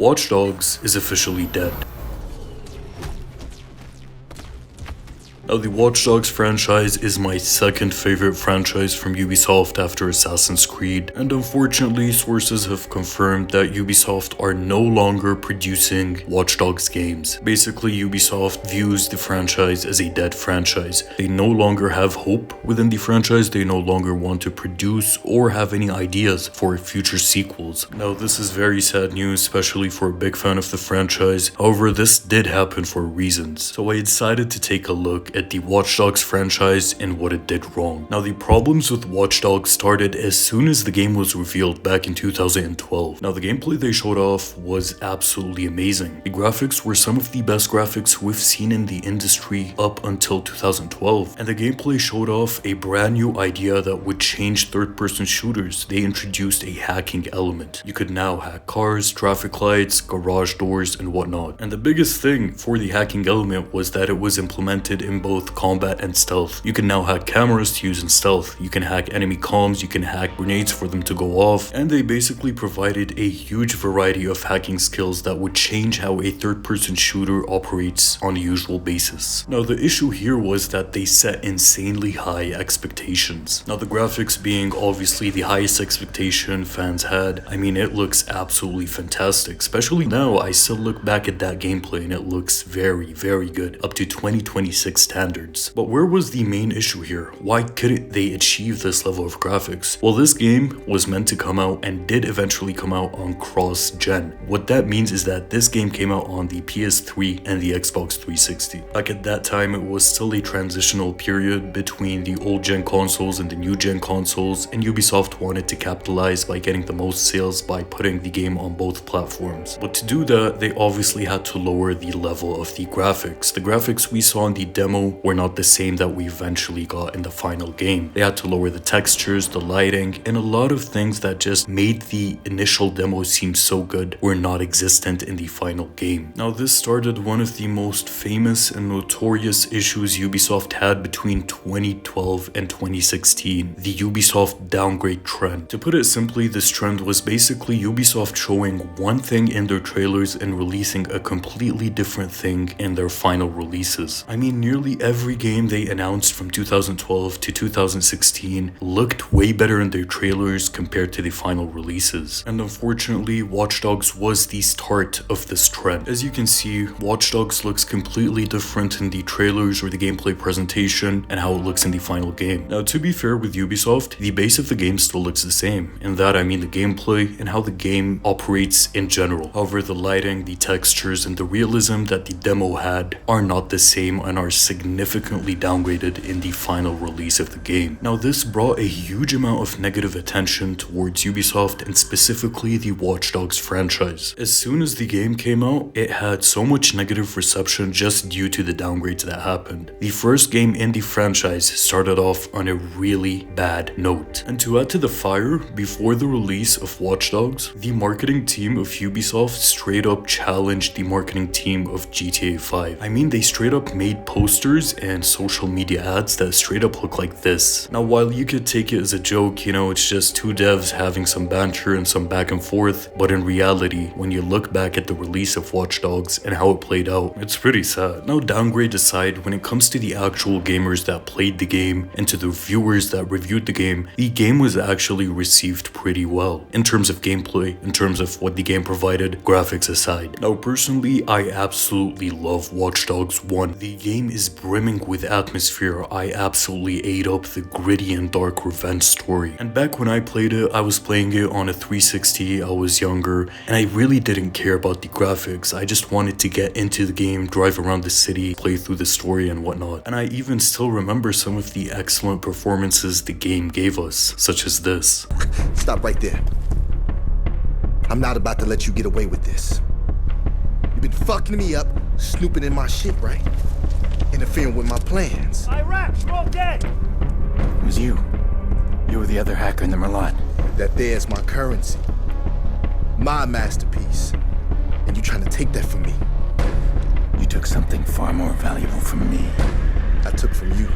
Watch Dogs is officially dead. Now, the Watch Dogs franchise is my second favorite franchise from Ubisoft after Assassin's Creed, and unfortunately sources have confirmed that Ubisoft are no longer producing Watch Dogs games. Basically, Ubisoft views the franchise as a dead franchise. They no longer have hope within the franchise, they no longer want to produce or have any ideas for future sequels. Now, this is very sad news, especially for a big fan of the franchise. However, this did happen for reasons, so I decided to take a look at the Watch Dogs franchise and what it did wrong. Now, the problems with Watch Dogs started as soon as the game was revealed back in 2012. Now, the gameplay they showed off was absolutely amazing. The graphics were some of the best graphics we've seen in the industry up until 2012, and the gameplay showed off a brand new idea that would change third-person shooters. They introduced a hacking element. You could now hack cars, traffic lights, garage doors, and whatnot. And the biggest thing for the hacking element was that it was implemented in both combat and stealth. You can now hack cameras to use in stealth, you can hack enemy comms, you can hack grenades for them to go off, and they basically provided a huge variety of hacking skills that would change how a third-person shooter operates on a usual basis. Now, the issue here was that they set insanely high expectations. Now, the graphics being obviously the highest expectation fans had, I mean, it looks absolutely fantastic. Especially now, I still look back at that gameplay and it looks very, very good, up to 2026 standards. But where was the main issue here? Why couldn't they achieve this level of graphics? Well, this game was meant to come out and did eventually come out on cross-gen. What that means is that this game came out on the PS3 and the Xbox 360. Back at that time, it was still a transitional period between the old-gen consoles and the new-gen consoles, and Ubisoft wanted to capitalize by getting the most sales by putting the game on both platforms. But to do that, they obviously had to lower the level of the graphics. The graphics we saw in the demo were not the same that we eventually got in the final game. They had to lower the textures, the lighting, and a lot of things that just made the initial demo seem so good were not existent in the final game. Now, this started one of the most famous and notorious issues Ubisoft had between 2012 and 2016, the Ubisoft downgrade trend. To put it simply, this trend was basically Ubisoft showing one thing in their trailers and releasing a completely different thing in their final releases. I mean, nearly every game they announced from 2012 to 2016 looked way better in their trailers compared to the final releases. And unfortunately, Watch Dogs was the start of this trend. As you can see, Watch Dogs looks completely different in the trailers or the gameplay presentation and how it looks in the final game. Now, to be fair with Ubisoft, the base of the game still looks the same. In that, I mean the gameplay and how the game operates in general. However, the lighting, the textures, and the realism that the demo had are not the same and are significantly downgraded in the final release of the game. Now, this brought a huge amount of negative attention towards Ubisoft and specifically the Watch Dogs franchise. As soon as the game came out, it had so much negative reception just due to the downgrades that happened. The first game in the franchise started off on a really bad note. And to add to the fire, before the release of Watch Dogs, the marketing team of Ubisoft straight up challenged the marketing team of GTA 5. I mean, they straight up made posters and social media ads that straight up look like this. Now, while you could take it as a joke, you know, it's just two devs having some banter and some back and forth, but in reality, when you look back at the release of Watch Dogs and how it played out, it's pretty sad. Now, downgrade aside, when it comes to the actual gamers that played the game and to the viewers that reviewed the game was actually received pretty well in terms of gameplay, in terms of what the game provided, graphics aside. Now, personally, I absolutely love Watch Dogs 1. The game is brimming with atmosphere. I absolutely ate up the gritty and dark revenge story. And back when I played it, I was playing it on a 360, I was younger, and I really didn't care about the graphics. I just wanted to get into the game, drive around the city, play through the story and whatnot. And I even still remember some of the excellent performances the game gave us, such as this. Stop right there. I'm not about to let you get away with this. You've been fucking me up, snooping in my shit, right? Interfering with my plans. Iraq, we're all dead! It was you. You were the other hacker in the Merlot. That there's my currency. My masterpiece. And you trying to take that from me. You took something far more valuable from me. I took from you.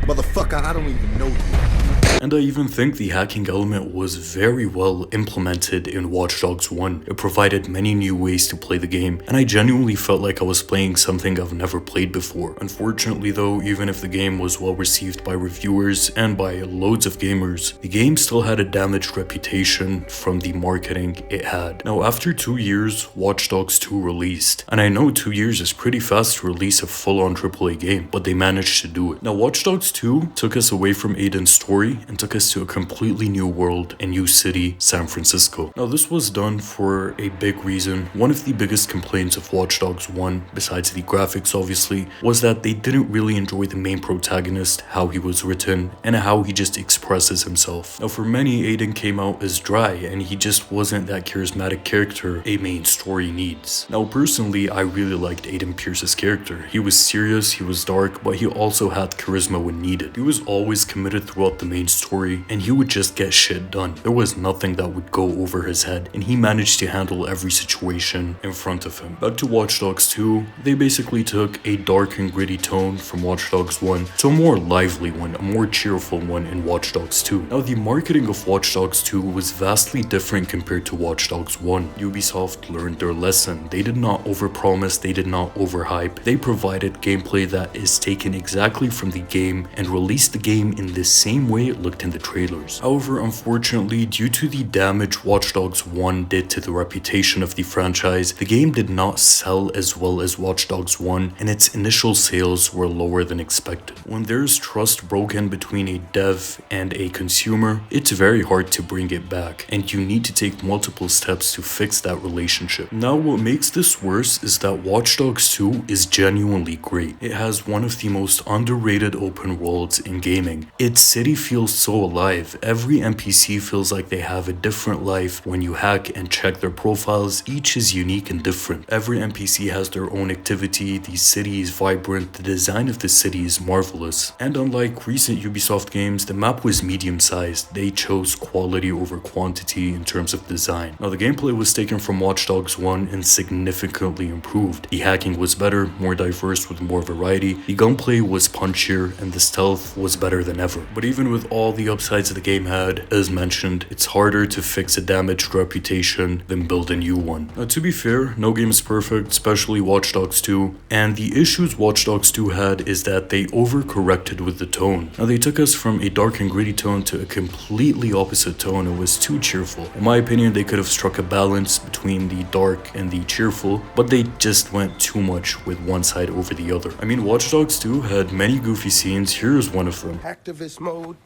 Motherfucker, I don't even know you. And I even think the hacking element was very well implemented in Watch Dogs 1. It provided many new ways to play the game, and I genuinely felt like I was playing something I've never played before. Unfortunately though, even if the game was well received by reviewers and by loads of gamers, the game still had a damaged reputation from the marketing it had. Now after 2 years, Watch Dogs 2 released, and I know 2 years is pretty fast to release a full-on AAA game, but they managed to do it. Now Watch Dogs 2 took us away from Aiden's story and took us to a completely new world, a new city, San Francisco. Now this was done for a big reason. One of the biggest complaints of Watch Dogs 1, besides the graphics obviously, was that they didn't really enjoy the main protagonist, how he was written, and how he just expresses himself. Now for many, Aiden came out as dry and he just wasn't that charismatic character a main story needs. Now personally, I really liked Aiden Pierce's character. He was serious, he was dark, but he also had charisma when needed. He was always committed throughout the main story and he would just get shit done. There was nothing that would go over his head and he managed to handle every situation in front of him. Back to Watch Dogs 2, they basically took a dark and gritty tone from Watch Dogs 1 to a more lively one, a more cheerful one in Watch Dogs 2. Now the marketing of Watch Dogs 2 was vastly different compared to Watch Dogs 1. Ubisoft learned their lesson. They did not overpromise, they did not overhype. They provided gameplay that is taken exactly from the game and released the game in the same way it looked in the trailers. However, unfortunately, due to the damage Watch Dogs 1 did to the reputation of the franchise, the game did not sell as well as Watch Dogs 1 and its initial sales were lower than expected. When there's trust broken between a dev and a consumer, it's very hard to bring it back and you need to take multiple steps to fix that relationship. Now what makes this worse is that Watch Dogs 2 is genuinely great. It has one of the most underrated open worlds in gaming. Its city feels so alive. Every NPC feels like they have a different life. When you hack and check their profiles, each is unique and different. Every NPC has their own activity, the city is vibrant, the design of the city is marvelous. And unlike recent Ubisoft games, the map was medium-sized. They chose quality over quantity in terms of design. Now the gameplay was taken from Watch Dogs 1 and significantly improved. The hacking was better, more diverse with more variety, the gunplay was punchier, and the stealth was better than ever. But even with all the upsides the game had, as mentioned, it's harder to fix a damaged reputation than build a new one. Now to be fair, no game is perfect, especially Watch Dogs 2, and the issues Watch Dogs 2 had is that they overcorrected with the tone. Now they took us from a dark and gritty tone to a completely opposite tone. It was too cheerful. In my opinion, they could have struck a balance between the dark and the cheerful, but they just went too much with one side over the other. I mean, Watch Dogs 2 had many goofy scenes. Here's one of them. Activist mode.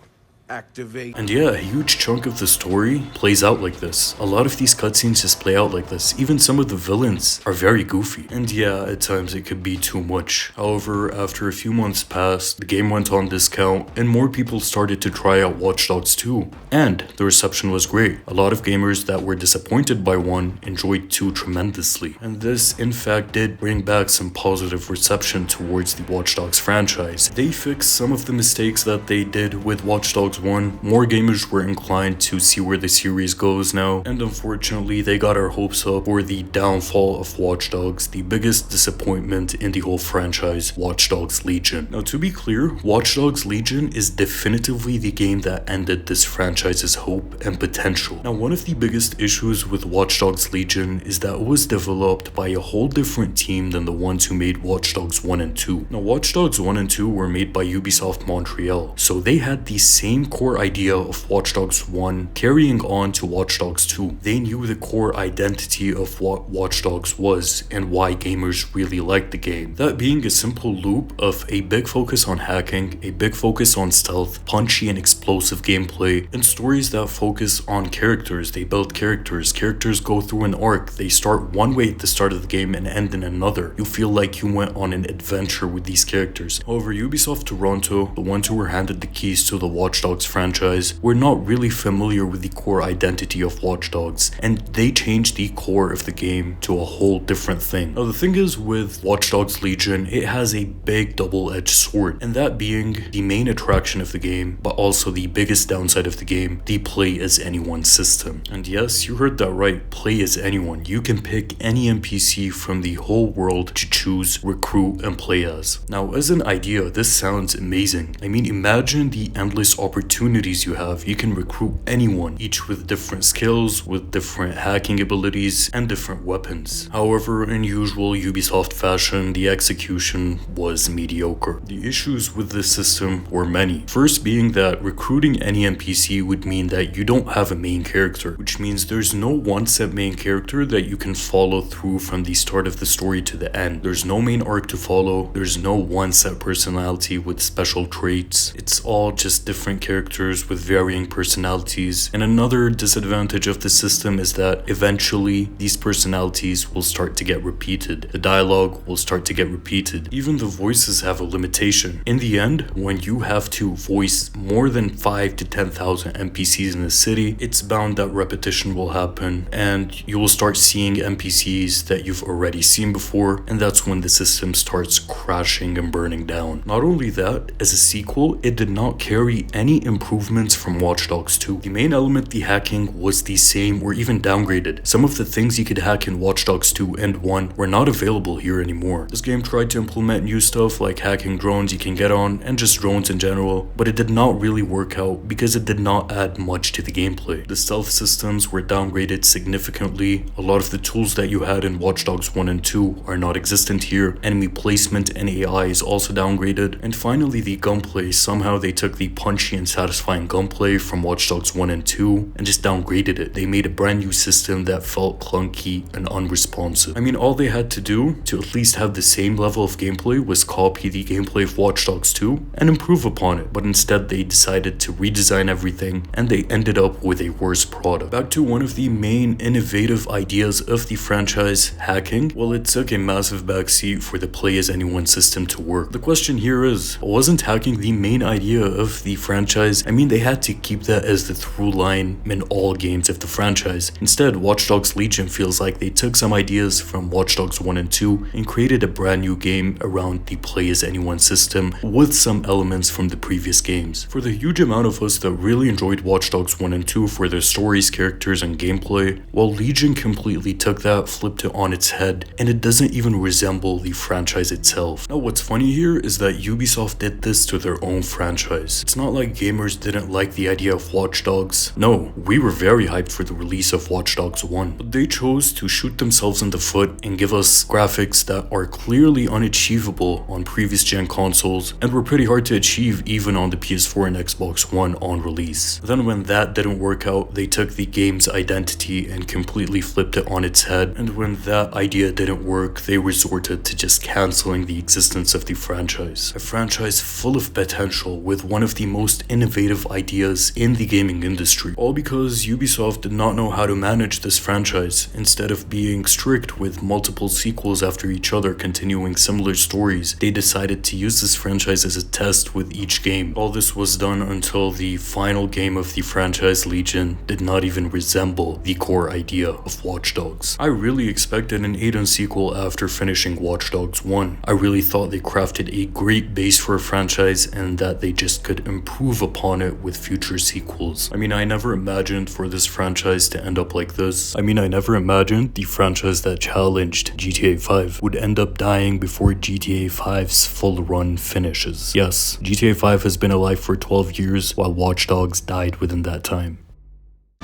Activate. And yeah, a huge chunk of the story plays out like this. A lot of these cutscenes just play out like this. Even some of the villains are very goofy. And yeah, at times it could be too much. However, after a few months passed, the game went on discount and more people started to try out Watch Dogs 2. And the reception was great. A lot of gamers that were disappointed by 1 enjoyed 2 tremendously. And this, in fact, did bring back some positive reception towards the Watch Dogs franchise. They fixed some of the mistakes that they did with Watch Dogs 1, more gamers were inclined to see where the series goes now, and unfortunately they got our hopes up for the downfall of Watch Dogs, the biggest disappointment in the whole franchise, Watch Dogs Legion. Now to be clear, Watch Dogs Legion is definitively the game that ended this franchise's hope and potential. Now one of the biggest issues with Watch Dogs Legion is that it was developed by a whole different team than the ones who made Watch Dogs 1 and 2. Now Watch Dogs 1 and 2 were made by Ubisoft Montreal, so they had the same core idea of Watch Dogs 1 carrying on to Watch Dogs 2. They knew the core identity of what Watch Dogs was and why gamers really liked the game. That being a simple loop of a big focus on hacking, a big focus on stealth, punchy and explosive gameplay, and stories that focus on characters. They build characters. Characters go through an arc. They start one way at the start of the game and end in another. You feel like you went on an adventure with these characters. However, Ubisoft Toronto, the ones who were handed the keys to the Watch Dogs franchise, were not really familiar with the core identity of Watch Dogs, and they changed the core of the game to a whole different thing. Now the thing is with Watch Dogs Legion, it has a big double-edged sword, and that being the main attraction of the game, but also the biggest downside of the game, the play as anyone system. And yes, you heard that right, play as anyone. You can pick any NPC from the whole world to choose, recruit, and play as. Now as an idea, this sounds amazing. I mean, imagine the endless opportunities opportunities you have. You can recruit anyone, each with different skills, with different hacking abilities, and different weapons. However, in usual Ubisoft fashion, the execution was mediocre. The issues with this system were many. First being that recruiting any NPC would mean that you don't have a main character, which means there's no one set main character that you can follow through from the start of the story to the end. There's no main arc to follow, there's no one set personality with special traits. It's all just different characters with varying personalities. And another disadvantage of the system is that eventually these personalities will start to get repeated. The dialogue will start to get repeated. Even the voices have a limitation. In the end, when you have to voice more than 5 to 10,000 NPCs in the city, it's bound that repetition will happen and you will start seeing NPCs that you've already seen before, and that's when the system starts crashing and burning down. Not only that, as a sequel, it did not carry any improvements from Watch Dogs 2. The main element, the hacking, was the same or even downgraded. Some of the things you could hack in Watch Dogs 2 and 1 were not available here anymore. This game tried to implement new stuff like hacking drones you can get on and just drones in general, but it did not really work out because it did not add much to the gameplay. The stealth systems were downgraded significantly. A lot of the tools that you had in Watch Dogs 1 and 2 are not existent here. Enemy placement and AI is also downgraded. And finally, the gunplay. Somehow they took the punchy and satisfying gunplay from Watch Dogs 1 and 2 and just downgraded it. They made a brand new system that felt clunky and unresponsive. I mean, all they had to do to at least have the same level of gameplay was copy the gameplay of Watch Dogs 2 and improve upon it, but instead they decided to redesign everything and they ended up with a worse product. Back to one of the main innovative ideas of the franchise, hacking. Well, it took a massive backseat for the play as anyone system to work. The question here is, wasn't hacking the main idea of the franchise? I mean, they had to keep that as the through line in all games of the franchise. Instead, Watch Dogs Legion feels like they took some ideas from Watch Dogs 1 and 2 and created a brand new game around the play as anyone system with some elements from the previous games. For the huge amount of us that really enjoyed Watch Dogs 1 and 2 for their stories, characters, and gameplay, while Legion completely took that, flipped it on its head, and it doesn't even resemble the franchise itself. Now, what's funny here is that Ubisoft did this to their own franchise. It's not like gamers didn't like the idea of Watch Dogs. No, we were very hyped for the release of Watch Dogs 1, but they chose to shoot themselves in the foot and give us graphics that are clearly unachievable on previous gen consoles and were pretty hard to achieve even on the PS4 and Xbox One on release. Then when that didn't work out, they took the game's identity and completely flipped it on its head, and when that idea didn't work, they resorted to just cancelling the existence of the franchise. A franchise full of potential with one of the most innovative ideas in the gaming industry. All because Ubisoft did not know how to manage this franchise. Instead of being strict with multiple sequels after each other continuing similar stories, they decided to use this franchise as a test with each game. All this was done until the final game of the franchise, Legion, did not even resemble the core idea of Watch Dogs. I really expected an add-on sequel after finishing Watch Dogs 1. I really thought they crafted a great base for a franchise and that they just could improve upon it with future sequels. I mean, I never imagined for this franchise to end up like this. I mean, I never imagined the franchise that challenged GTA 5 would end up dying before GTA 5's full run finishes. Yes, GTA 5 has been alive for 12 years while Watch Dogs died within that time.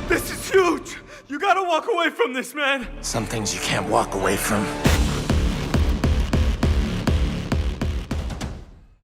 This is huge! You gotta walk away from this, man! Some things you can't walk away from.